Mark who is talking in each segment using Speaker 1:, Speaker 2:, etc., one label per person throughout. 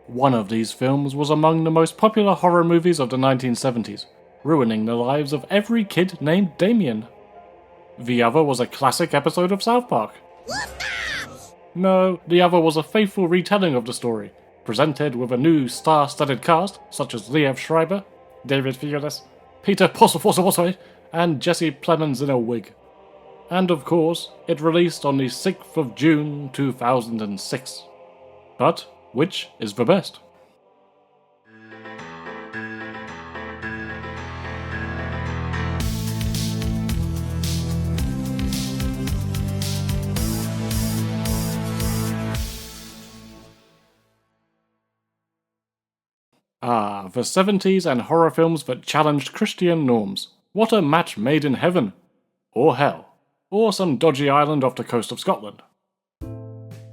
Speaker 1: One of these films was among the most popular horror movies of the 1970s, ruining the lives of every kid named Damien. The other was a classic episode of South Park. No, the other was a faithful retelling of the story, presented with a new star-studded cast such as Liev Schreiber, David Thewlis, Peter Postlethwaite, and Jesse Plemons in a wig. And of course, it released on the 6th of June 2006. But which is the best? The 70s and horror films that challenged Christian norms. What a match made in heaven. Or hell. Or some dodgy island off the coast of Scotland.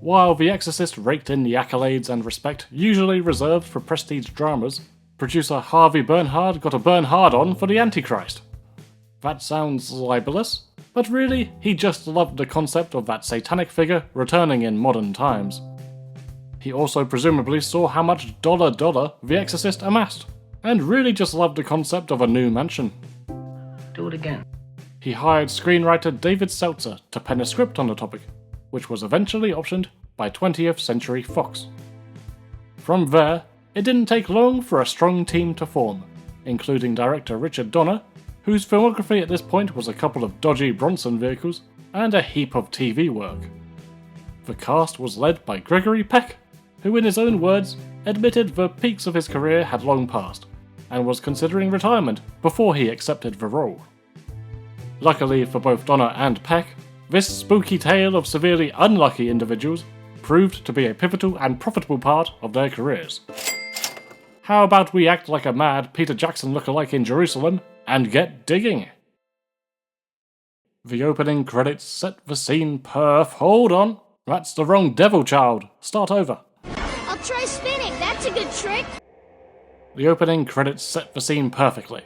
Speaker 1: While The Exorcist raked in the accolades and respect usually reserved for prestige dramas, producer Harvey Bernhard got a Bernhard on for the Antichrist. That sounds libelous, but really, he just loved the concept of that satanic figure returning in modern times. He also presumably saw how much dollar The Exorcist amassed, and really just loved the concept of a new mansion.
Speaker 2: Do it again.
Speaker 1: He hired screenwriter David Seltzer to pen a script on the topic, which was eventually optioned by 20th Century Fox. From there, it didn't take long for a strong team to form, including director Richard Donner, whose filmography at this point was a couple of dodgy Bronson vehicles and a heap of TV work. The cast was led by Gregory Peck, who in his own words admitted the peaks of his career had long passed, and was considering retirement before he accepted the role. Luckily for both Donner and Peck, this spooky tale of severely unlucky individuals proved to be a pivotal and profitable part of their careers. How about we act like a mad Peter Jackson lookalike in Jerusalem and get digging? The opening credits set the scene Hold on, that's the wrong devil child. Start over.
Speaker 3: I'll try spinning, that's a good trick.
Speaker 1: The opening credits set the scene perfectly.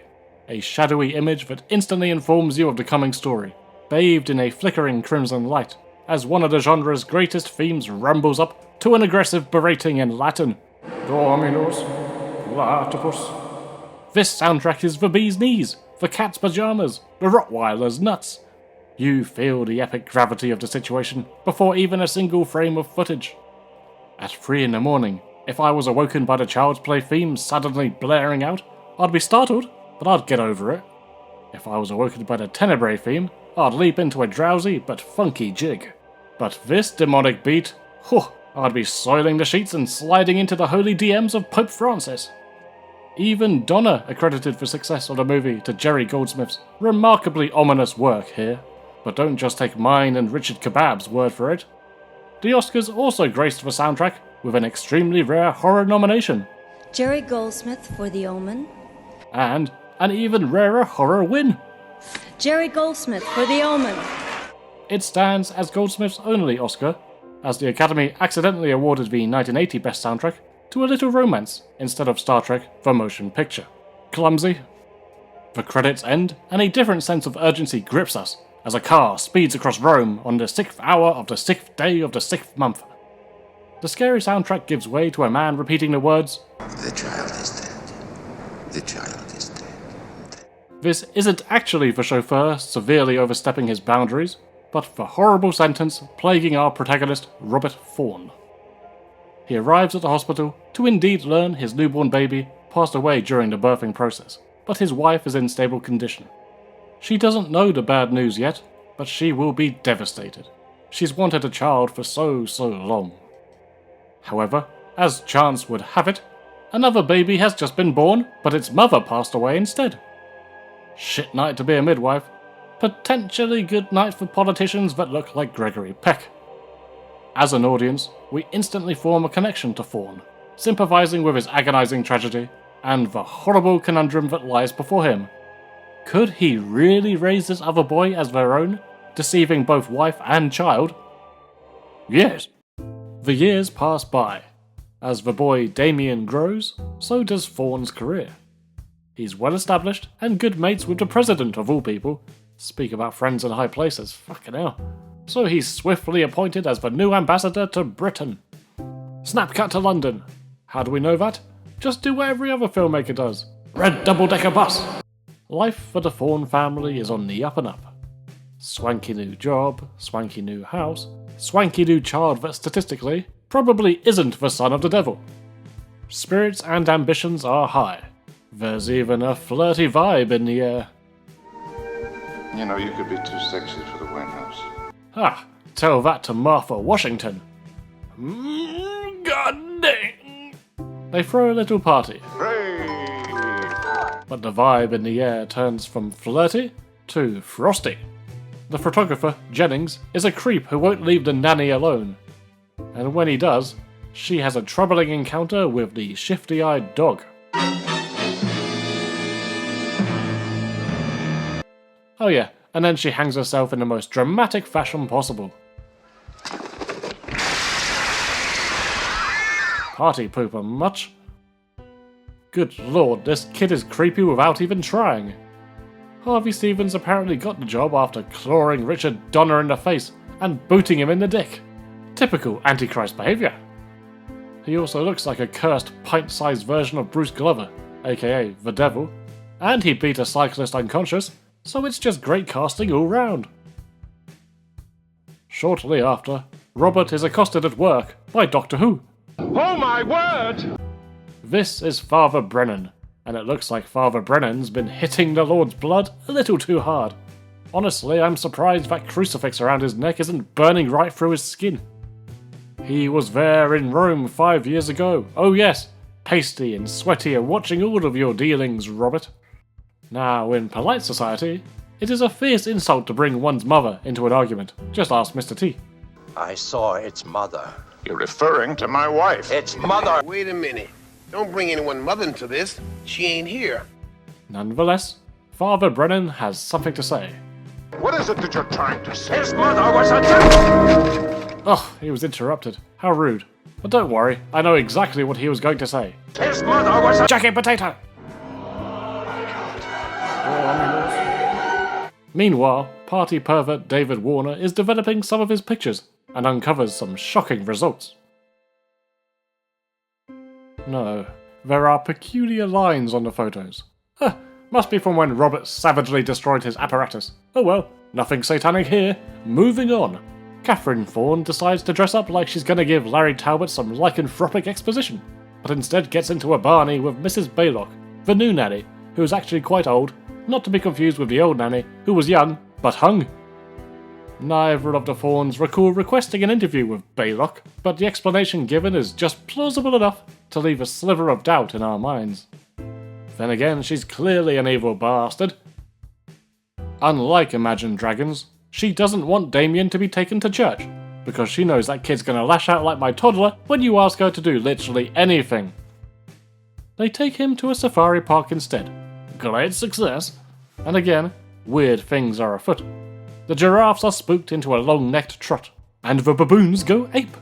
Speaker 1: A shadowy image that instantly informs you of the coming story, bathed in a flickering crimson light, as one of the genre's greatest themes rumbles up to an aggressive berating in Latin. Dominus Latibus. This soundtrack is the bee's knees, the cat's pajamas, the Rottweiler's nuts. You feel the epic gravity of the situation before even a single frame of footage. At 3 a.m, if I was awoken by the Child's Play theme suddenly blaring out, I'd be startled, but I'd get over it. If I was awoken by the Tenebrae theme, I'd leap into a drowsy but funky jig. But this demonic beat, I'd be soiling the sheets and sliding into the holy DMs of Pope Francis. Even Donner accredited the success of the movie to Jerry Goldsmith's remarkably ominous work here. But don't just take mine and Richard Kebab's word for it. The Oscars also graced the soundtrack with an extremely rare horror nomination.
Speaker 4: Jerry Goldsmith for The Omen.
Speaker 1: And an even rarer horror win.
Speaker 4: Jerry Goldsmith for The Omen.
Speaker 1: It stands as Goldsmith's only Oscar, as the Academy accidentally awarded the 1980 Best Soundtrack to A Little Romance instead of Star Trek The Motion Picture. Clumsy. The credits end, and a different sense of urgency grips us as a car speeds across Rome on the 6th hour of the 6th day of the 6th month. The scary soundtrack gives way to a man repeating the words,
Speaker 5: "The child is dead. The child is dead."
Speaker 1: This isn't actually the chauffeur severely overstepping his boundaries, but the horrible sentence plaguing our protagonist, Robert Thorne. He arrives at the hospital to indeed learn his newborn baby passed away during the birthing process, but his wife is in stable condition. She doesn't know the bad news yet, but she will be devastated. She's wanted a child for so long. However, as chance would have it, another baby has just been born, but its mother passed away instead. Shit night to be a midwife. Potentially good night for politicians that look like Gregory Peck. As an audience, we instantly form a connection to Thorne, sympathizing with his agonizing tragedy and the horrible conundrum that lies before him. Could he really raise this other boy as their own, deceiving both wife and child? Yes. The years pass by. As the boy Damien grows, so does Thorne's career. He's well established and good mates with the president of all people. Speak about friends in high places, fucking hell. So he's swiftly appointed as the new ambassador to Britain. Snap cut to London. How do we know that? Just do what every other filmmaker does. Red double-decker bus! Life for the Thorne family is on the up and up. Swanky new job, swanky new house, swanky new child that statistically probably isn't the son of the devil. Spirits and ambitions are high. There's even a flirty vibe in the air.
Speaker 6: You know, you could be too sexy for the White House.
Speaker 1: Ah, tell that to Martha Washington. God dang! They throw a little party.
Speaker 6: Hooray!
Speaker 1: But the vibe in the air turns from flirty to frosty. The photographer, Jennings, is a creep who won't leave the nanny alone. And when he does, she has a troubling encounter with the shifty-eyed dog. Oh yeah, and then she hangs herself in the most dramatic fashion possible. Party pooper much? Good lord, this kid is creepy without even trying. Harvey Stevens apparently got the job after clawing Richard Donner in the face and booting him in the dick. Typical Antichrist behaviour. He also looks like a cursed pint-sized version of Bruce Glover, aka the Devil, and he beat a cyclist unconscious, so it's just great casting all round. Shortly after, Robert is accosted at work by Doctor Who.
Speaker 6: Oh my word!
Speaker 1: This is Father Brennan, and it looks like Father Brennan's been hitting the Lord's blood a little too hard. Honestly, I'm surprised that crucifix around his neck isn't burning right through his skin. He was there in Rome 5 years ago. Oh yes, hasty and sweaty and watching all of your dealings, Robert. Now, in polite society, it is a fierce insult to bring one's mother into an argument. Just ask Mr. T.
Speaker 5: I saw its mother.
Speaker 6: You're referring to my wife.
Speaker 5: Its mother!
Speaker 7: Wait a minute. Don't bring anyone's mother into this. She ain't here.
Speaker 1: Nonetheless, Father Brennan has something to say.
Speaker 6: What is it that you're trying to say?
Speaker 5: His mother was a devil!
Speaker 1: Ugh, he was interrupted. How rude. But don't worry, I know exactly what he was going to say.
Speaker 5: His mother was a
Speaker 1: Jacket potato! Meanwhile, party pervert David Warner is developing some of his pictures and uncovers some shocking results. No, there are peculiar lines on the photos. Huh, must be from when Robert savagely destroyed his apparatus. Oh well, nothing satanic here. Moving on. Catherine Thorne decides to dress up like she's gonna give Larry Talbot some lycanthropic exposition, but instead gets into a Barney with Mrs. Baylock, the new nanny, who is actually quite old, not to be confused with the old nanny, who was young, but hung. Neither of the Thornes recall requesting an interview with Baylock, but the explanation given is just plausible enough to leave a sliver of doubt in our minds. Then again, she's clearly an evil bastard. Unlike Imagine Dragons, she doesn't want Damien to be taken to church, because she knows that kid's gonna lash out like my toddler when you ask her to do literally anything. They take him to a safari park instead. Great success. And again, weird things are afoot. The giraffes are spooked into a long-necked trot, and the baboons go ape.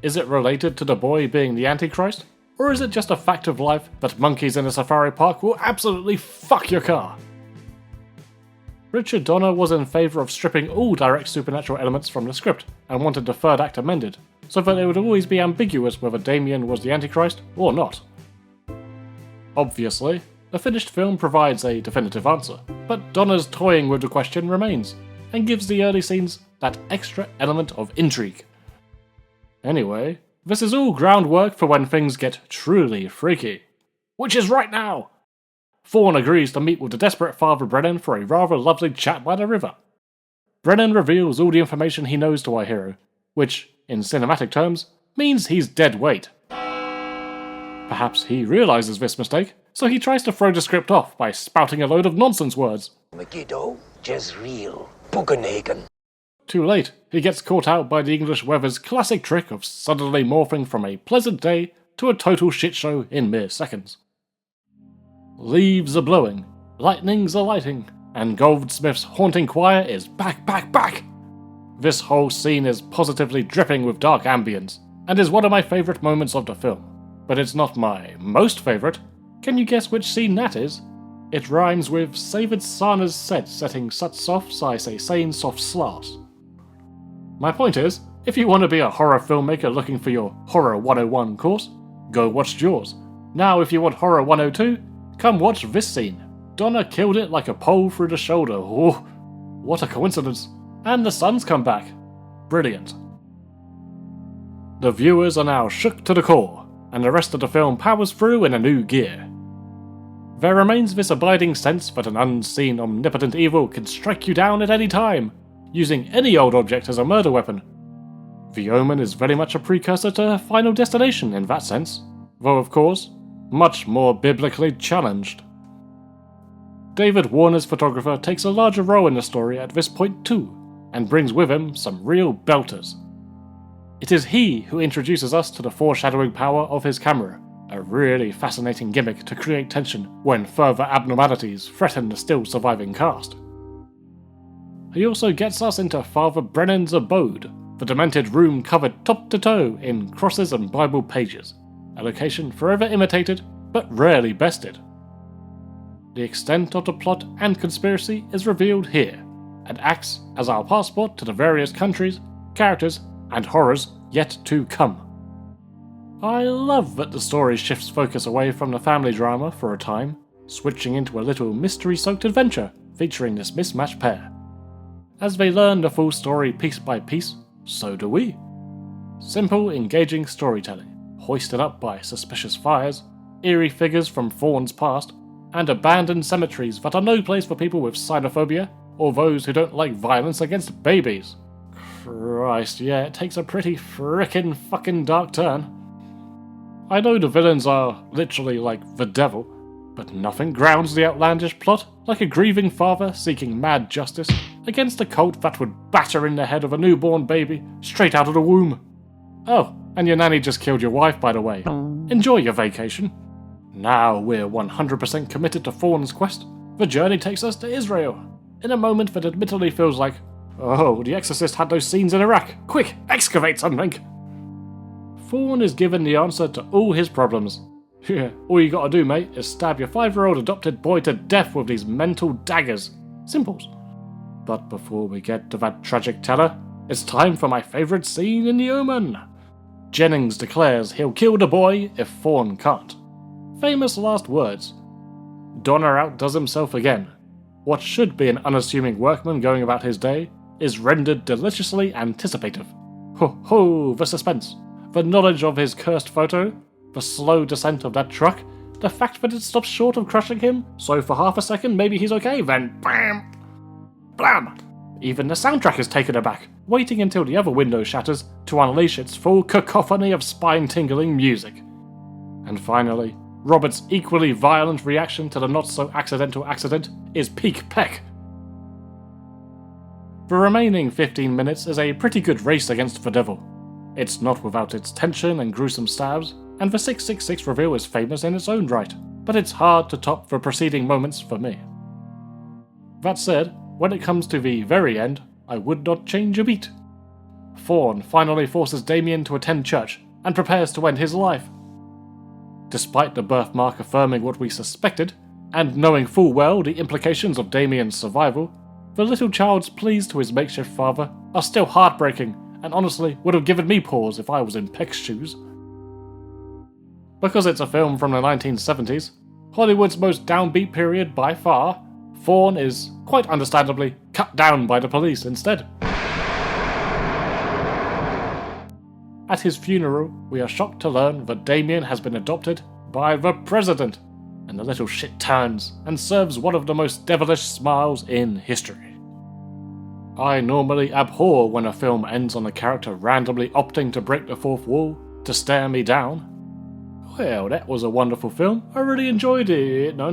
Speaker 1: Is it related to the boy being the Antichrist? Or is it just a fact of life that monkeys in a safari park will absolutely fuck your car? Richard Donner was in favour of stripping all direct supernatural elements from the script, and wanted the third act amended, so that it would always be ambiguous whether Damien was the Antichrist or not. Obviously, the finished film provides a definitive answer, but Donner's toying with the question remains, and gives the early scenes that extra element of intrigue. Anyway, this is all groundwork for when things get truly freaky. Which is right now! Thorne agrees to meet with the desperate Father Brennan for a rather lovely chat by the river. Brennan reveals all the information he knows to our hero, which, in cinematic terms, means he's dead weight. Perhaps he realises this mistake, so he tries to throw the script off by spouting a load of nonsense words.
Speaker 5: Megiddo, Jezreel, Bugenhagen.
Speaker 1: Too late, he gets caught out by the English weather's classic trick of suddenly morphing from a pleasant day to a total shit show in mere seconds. Leaves are blowing, lightnings are lighting, and Goldsmith's haunting choir is back, back, back! This whole scene is positively dripping with dark ambience, and is one of my favourite moments of the film. But it's not my most favourite. Can you guess which scene that is? It rhymes with Saved Sana's set setting such soft I say sane soft slars. My point is, if you want to be a horror filmmaker looking for your Horror 101 course, Go watch Jaws. Now if you want Horror 102, come watch this scene. Donna killed it like a pole through the shoulder. Oh, what a coincidence. And the sun's come back. Brilliant. The viewers are now shook to the core, and the rest of the film powers through in a new gear. There remains this abiding sense that an unseen, omnipotent evil can strike you down at any time, using any old object as a murder weapon. The Omen is very much a precursor to Final Destination in that sense, though of course, much more biblically challenged. David Warner's photographer takes a larger role in the story at this point too, and brings with him some real belters. It is he who introduces us to the foreshadowing power of his camera, a really fascinating gimmick to create tension when further abnormalities threaten the still surviving cast. He also gets us into Father Brennan's abode, the demented room covered top to toe in crosses and Bible pages, a location forever imitated but rarely bested. The extent of the plot and conspiracy is revealed here, and acts as our passport to the various countries, characters, and horrors yet to come. I love that the story shifts focus away from the family drama for a time, switching into a little mystery-soaked adventure featuring this mismatched pair. As they learn the full story piece by piece, so do we. Simple, engaging storytelling, hoisted up by suspicious fires, eerie figures from Thorne's past, and abandoned cemeteries that are no place for people with xenophobia or those who don't like violence against babies. Christ, yeah, it takes a pretty frickin' fucking dark turn. I know the villains are literally like the devil, but nothing grounds the outlandish plot like a grieving father seeking mad justice against a cult that would batter in the head of a newborn baby straight out of the womb. Oh, and your nanny just killed your wife, by the way. Enjoy your vacation. Now we're 100% committed to Thorne's quest. The journey takes us to Israel, in a moment that admittedly feels like, oh, The Exorcist had those scenes in Iraq. Quick, excavate something! Thorne is given the answer to all his problems. Yeah, all you gotta do, mate, is stab your 5-year-old adopted boy to death with these mental daggers. Simples. But before we get to that tragic teller, it's time for my favourite scene in The Omen. Jennings declares he'll kill the boy if Thorne can't. Famous last words. Donner outdoes himself again. What should be an unassuming workman going about his day is rendered deliciously anticipative. Ho ho, the suspense. The knowledge of his cursed photo, the slow descent of that truck, the fact that it stops short of crushing him, so for half a second maybe he's okay, then BAM! Blam! Even the soundtrack is taken aback, waiting until the other window shatters to unleash its full cacophony of spine-tingling music. And finally, Robert's equally violent reaction to the not-so-accidental accident is peak peck. The remaining 15 minutes is a pretty good race against the devil. It's not without its tension and gruesome stabs, and the 666 reveal is famous in its own right, but it's hard to top the preceding moments for me. That said, when it comes to the very end, I would not change a beat. Thorne finally forces Damien to attend church, and prepares to end his life. Despite the birthmark affirming what we suspected, and knowing full well the implications of Damien's survival, the little child's pleas to his makeshift father are still heartbreaking, and honestly would have given me pause if I was in Peck's shoes. Because it's a film from the 1970s, Hollywood's most downbeat period by far, Thorne is, quite understandably, cut down by the police instead. At his funeral, we are shocked to learn that Damien has been adopted by the president, and the little shit turns and serves one of the most devilish smiles in history. I normally abhor when a film ends on a character randomly opting to break the fourth wall to stare me down. Well, that was a wonderful film. I really enjoyed it. No,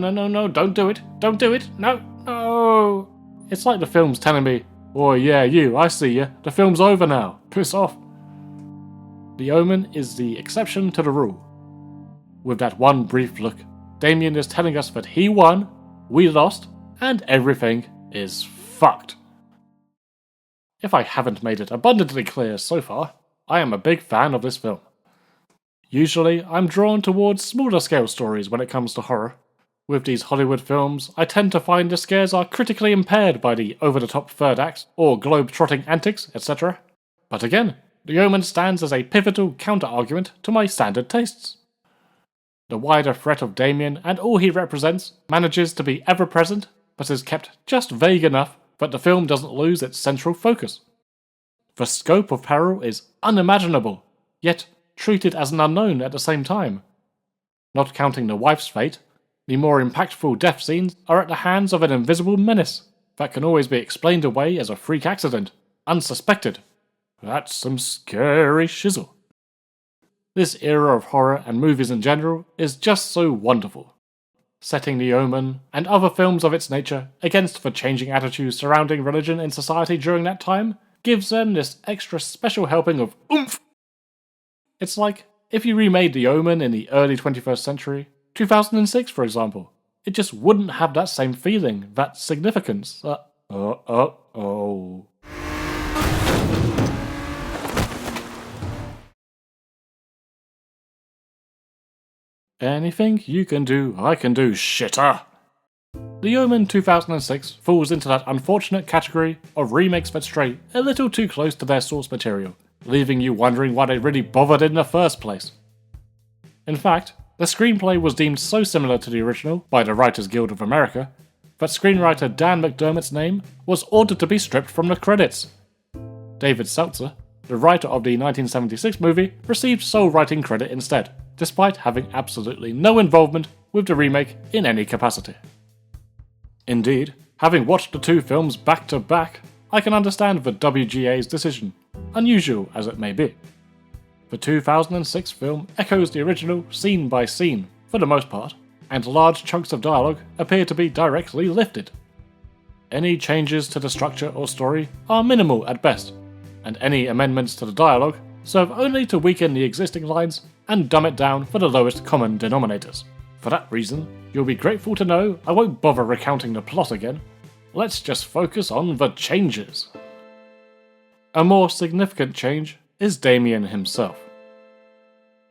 Speaker 1: don't do it. Don't do it. No. It's like the film's telling me, oh yeah, you, I see you. The film's over now. Piss off. The Omen is the exception to the rule. With that one brief look, Damien is telling us that he won, we lost, and everything is fucked. If I haven't made it abundantly clear so far, I am a big fan of this film. Usually, I'm drawn towards smaller scale stories when it comes to horror. With these Hollywood films, I tend to find the scares are critically impaired by the over-the-top third act, or globe-trotting antics, etc. But again, The Omen stands as a pivotal counter-argument to my standard tastes. The wider threat of Damien and all he represents manages to be ever present, but is kept just vague enough that the film doesn't lose its central focus. The scope of peril is unimaginable, yet treated as an unknown at the same time. Not counting the wife's fate, the more impactful death scenes are at the hands of an invisible menace that can always be explained away as a freak accident, unsuspected. That's some scary shizzle. This era of horror and movies in general is just so wonderful. Setting The Omen and other films of its nature against the changing attitudes surrounding religion in society during that time gives them this extra special helping of oomph. It's like if you remade The Omen in the early 21st century, 2006 for example, it just wouldn't have that same feeling, that significance. Anything you can do, I can do, shitter! The Omen 2006 falls into that unfortunate category of remakes that stray a little too close to their source material, leaving you wondering why they really bothered in the first place. In fact, the screenplay was deemed so similar to the original by the Writers Guild of America that screenwriter Dan McDermott's name was ordered to be stripped from the credits. David Seltzer, the writer of the 1976 movie, received sole writing credit instead, despite having absolutely no involvement with the remake in any capacity. Indeed, having watched the two films back to back, I can understand the WGA's decision, unusual as it may be. The 2006 film echoes the original scene by scene, for the most part, and large chunks of dialogue appear to be directly lifted. Any changes to the structure or story are minimal at best, and any amendments to the dialogue serve only to weaken the existing lines and dumb it down for the lowest common denominators. For that reason, you'll be grateful to know I won't bother recounting the plot again. Let's just focus on the changes. A more significant change is Damien himself.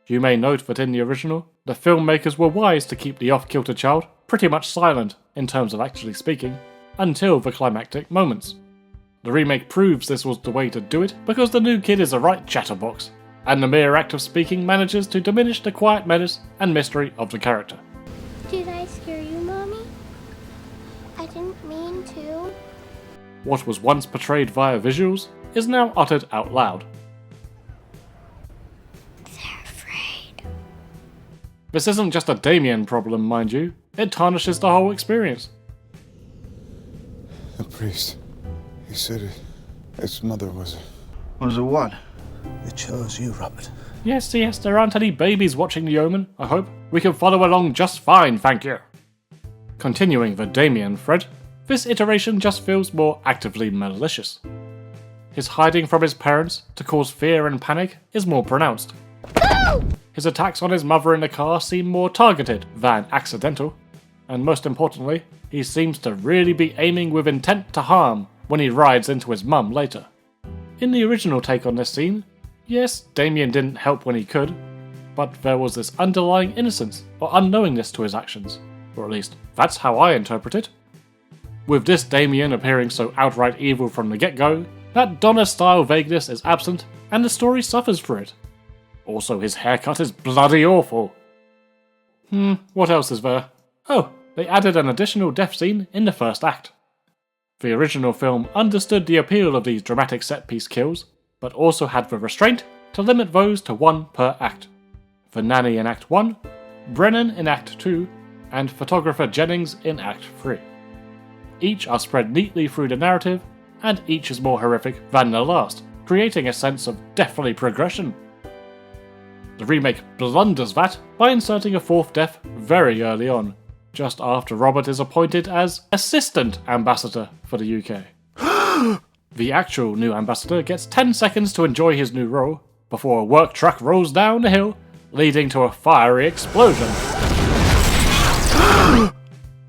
Speaker 1: You may note that in the original, the filmmakers were wise to keep the off-kilter child pretty much silent, in terms of actually speaking, until the climactic moments. The remake proves this was the way to do it because the new kid is a right chatterbox, and the mere act of speaking manages to diminish the quiet menace and mystery of the character.
Speaker 3: Did I scare you, Mommy? I didn't mean to.
Speaker 1: What was once portrayed via visuals is now uttered out loud.
Speaker 3: They're afraid.
Speaker 1: This isn't just a Damien problem, mind you, it tarnishes the whole experience.
Speaker 8: The priest, he said his mother was
Speaker 9: a what?
Speaker 8: They chose you, Robert.
Speaker 1: Yes, there aren't any babies watching The Omen, I hope. We can follow along just fine, thank you. Continuing the Damien thread, this iteration just feels more actively malicious. His hiding from his parents to cause fear and panic is more pronounced. His attacks on his mother in the car seem more targeted than accidental, and most importantly, he seems to really be aiming with intent to harm when he rides into his mum later. In the original take on this scene, yes, Damien didn't help when he could, but there was this underlying innocence or unknowingness to his actions, or at least that's how I interpret it. With this Damien appearing so outright evil from the get-go, that Donner-style vagueness is absent, and the story suffers for it. Also, his haircut is bloody awful. What else is there? Oh, they added an additional death scene in the first act. The original film understood the appeal of these dramatic set-piece kills, but also had the restraint to limit those to one per act. The nanny in Act 1, Brennan in Act 2, and photographer Jennings in Act 3. Each are spread neatly through the narrative, and each is more horrific than the last, creating a sense of deathly progression. The remake blunders that by inserting a fourth death very early on, just after Robert is appointed as Assistant Ambassador for the UK. The actual new ambassador gets 10 seconds to enjoy his new role, before a work truck rolls down the hill, leading to a fiery explosion.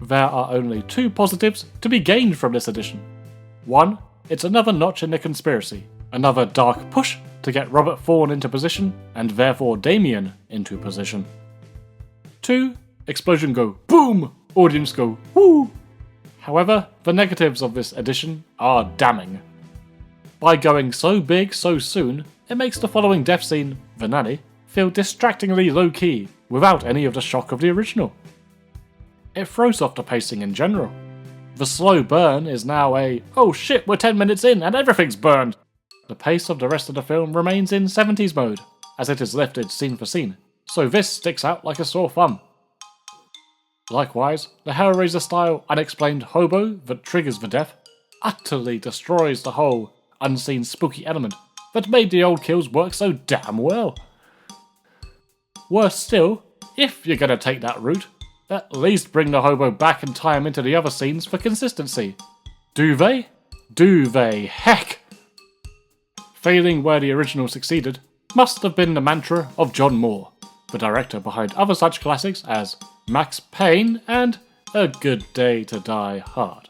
Speaker 1: There are only two positives to be gained from this edition. One, it's another notch in the conspiracy, another dark push to get Robert Thorne into position, and therefore Damien into position. Two, explosion go boom, audience go woo. However, the negatives of this edition are damning. By going so big so soon, it makes the following death scene, the nanny, feel distractingly low-key, without any of the shock of the original. It throws off the pacing in general. The slow burn is now a, oh shit, we're 10 minutes in and everything's burned. The pace of the rest of the film remains in 70s mode, as it is lifted scene for scene, so this sticks out like a sore thumb. Likewise, the Hellraiser-style unexplained hobo that triggers the death utterly destroys the whole unseen spooky element that made the old kills work so damn well. Worse still, if you're gonna take that route, at least bring the hobo back and tie him into the other scenes for consistency. Do they? Do they? Heck! Failing where the original succeeded must have been the mantra of John Moore, the director behind other such classics as Max Payne and A Good Day to Die Hard.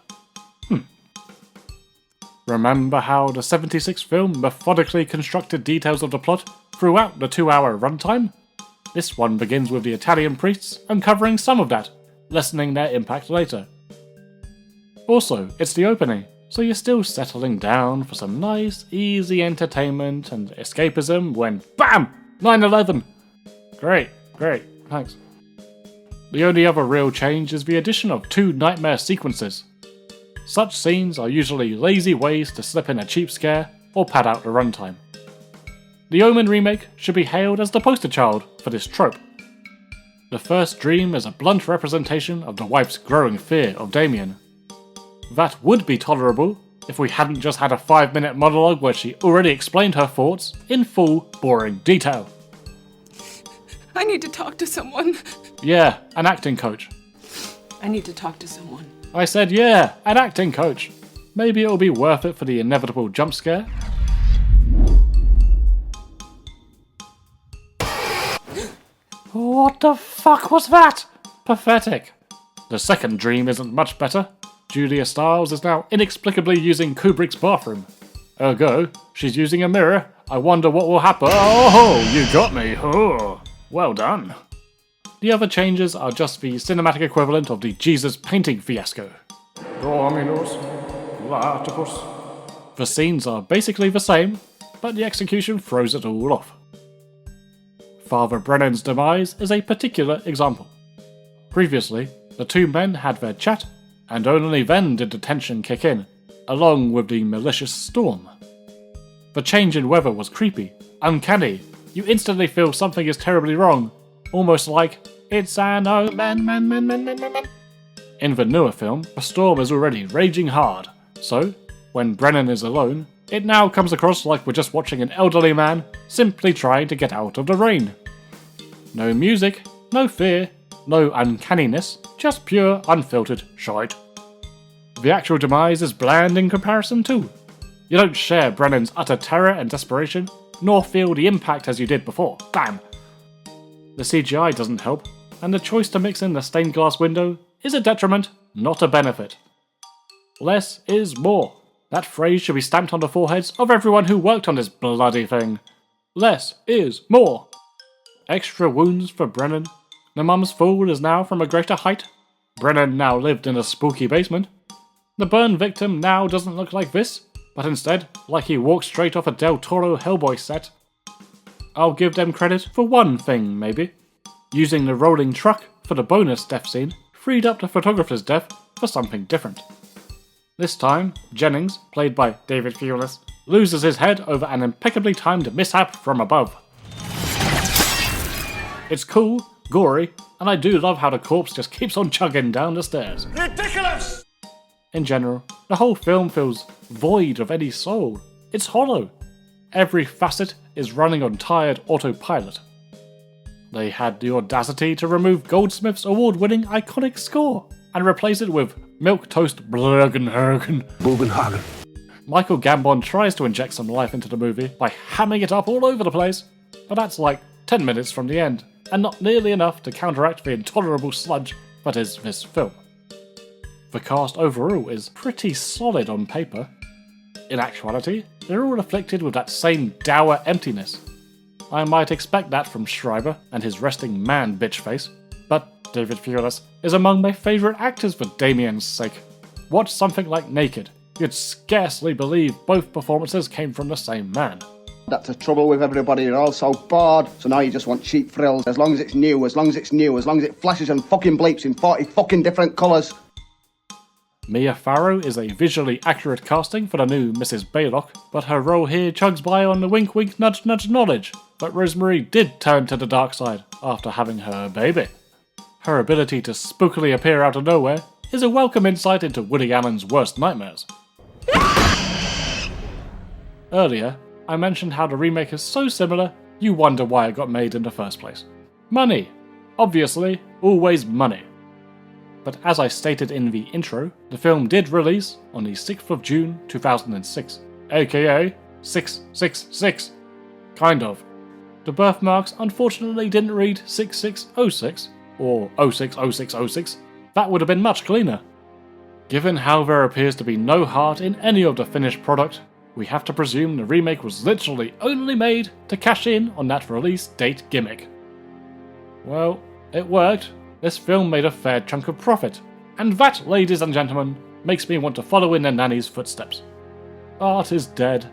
Speaker 1: Remember how the 76 film methodically constructed details of the plot throughout the 2-hour runtime? This one begins with the Italian priests uncovering some of that, lessening their impact later. Also, it's the opening, so you're still settling down for some nice, easy entertainment and escapism when BAM! 9/11! Great, thanks. The only other real change is the addition of 2 nightmare sequences. Such scenes are usually lazy ways to slip in a cheap scare or pad out the runtime. The Omen remake should be hailed as the poster child for this trope. The first dream is a blunt representation of the wife's growing fear of Damien. That would be tolerable if we hadn't just had a 5-minute monologue where she already explained her thoughts in full, boring detail.
Speaker 9: I need to talk to someone.
Speaker 1: Yeah, an acting coach.
Speaker 9: I need to talk to someone.
Speaker 1: I said yeah, an acting coach. Maybe it'll be worth it for the inevitable jump scare. What the fuck was that? Pathetic. The second dream isn't much better. Julia Stiles is now inexplicably using Kubrick's bathroom. Ergo, she's using a mirror. I wonder what will happen. Oh, you got me. Oh, well done. The other changes are just the cinematic equivalent of the Jesus painting fiasco. Dominus Laticus. The scenes are basically the same, but the execution throws it all off. Father Brennan's demise is a particular example. Previously, the 2 men had their chat, and only then did the tension kick in, along with the malicious storm. The change in weather was creepy, uncanny. You instantly feel something is terribly wrong, almost like it's an omen. In the newer film, the storm is already raging hard, so when Brennan is alone, it now comes across like we're just watching an elderly man simply trying to get out of the rain. No music, no fear, no uncanniness, just pure, unfiltered shite. The actual demise is bland in comparison too. You don't share Brennan's utter terror and desperation, nor feel the impact as you did before. Bam! The CGI doesn't help, and the choice to mix in the stained glass window is a detriment, not a benefit. Less is more. That phrase should be stamped on the foreheads of everyone who worked on this bloody thing. Less is more. Extra wounds for Brennan. The mum's fall is now from a greater height. Brennan now lived in a spooky basement. The burn victim now doesn't look like this, but instead like he walked straight off a Del Toro Hellboy set. I'll give them credit for one thing, maybe. Using the rolling truck for the bonus death scene freed up the photographer's death for something different. This time, Jennings, played by David Thewlis, loses his head over an impeccably timed mishap from above. It's cool, gory, and I do love how the corpse just keeps on chugging down the stairs. Ridiculous! In general, the whole film feels void of any soul. It's hollow. Every facet is running on tired autopilot. They had the audacity to remove Goldsmith's award-winning iconic score and replace it with Milquetoast Bugenhagen. Michael Gambon tries to inject some life into the movie by hamming it up all over the place, but that's like 10 minutes from the end, and not nearly enough to counteract the intolerable sludge that is this film. The cast overall is pretty solid on paper. In actuality, they're all afflicted with that same dour emptiness. I might expect that from Schreiber and his resting man bitch face, but David Thewlis is among my favourite actors for Damien's sake. Watch something like Naked, you'd scarcely believe both performances came from the same man.
Speaker 10: That's the trouble with everybody, you're all so bored, so now you just want cheap thrills. As long as it's new, as long as it's new, as long as it flashes and fucking bleeps in 40 fucking different colours.
Speaker 1: Mia Farrow is a visually accurate casting for the new Mrs. Baylock, but her role here chugs by on the wink wink nudge nudge knowledge that Rosemary did turn to the dark side after having her baby. Her ability to spookily appear out of nowhere is a welcome insight into Woody Allen's worst nightmares. Earlier, I mentioned how the remake is so similar, you wonder why it got made in the first place. Money. Obviously, always money. But as I stated in the intro, the film did release on the 6th of June 2006, aka 666. Kind of. The birthmarks unfortunately didn't read 6606 or 060606. That would have been much cleaner. Given how there appears to be no heart in any of the finished product, we have to presume the remake was literally only made to cash in on that release date gimmick. Well, it worked. This film made a fair chunk of profit, and that, ladies and gentlemen, makes me want to follow in their nanny's footsteps. Art is dead.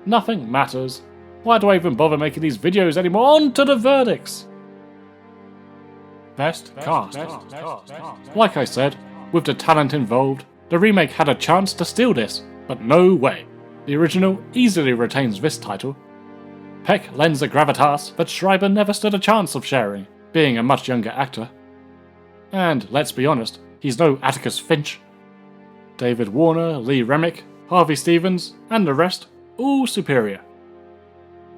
Speaker 1: Nothing matters. Why do I even bother making these videos anymore? On to the verdicts! Best cast. Like I said, with the talent involved, the remake had a chance to steal this, but no way. The original easily retains this title. Peck lends a gravitas that Schreiber never stood a chance of sharing, being a much younger actor. And let's be honest, he's no Atticus Finch. David Warner, Lee Remick, Harvey Stevens, and the rest, all superior.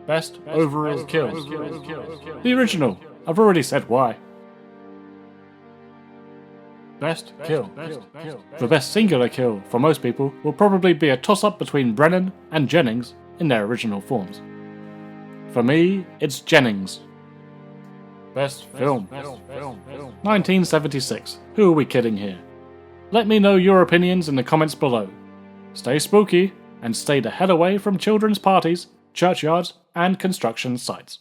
Speaker 1: Best overall kill. The original, I've already said why. Best kill. The best singular kill for most people will probably be a toss-up between Brennan and Jennings in their original forms. For me, it's Jennings. Best film. 1976. Who are we kidding here? Let me know your opinions in the comments below. Stay spooky, and stay the hell away from children's parties, churchyards, and construction sites.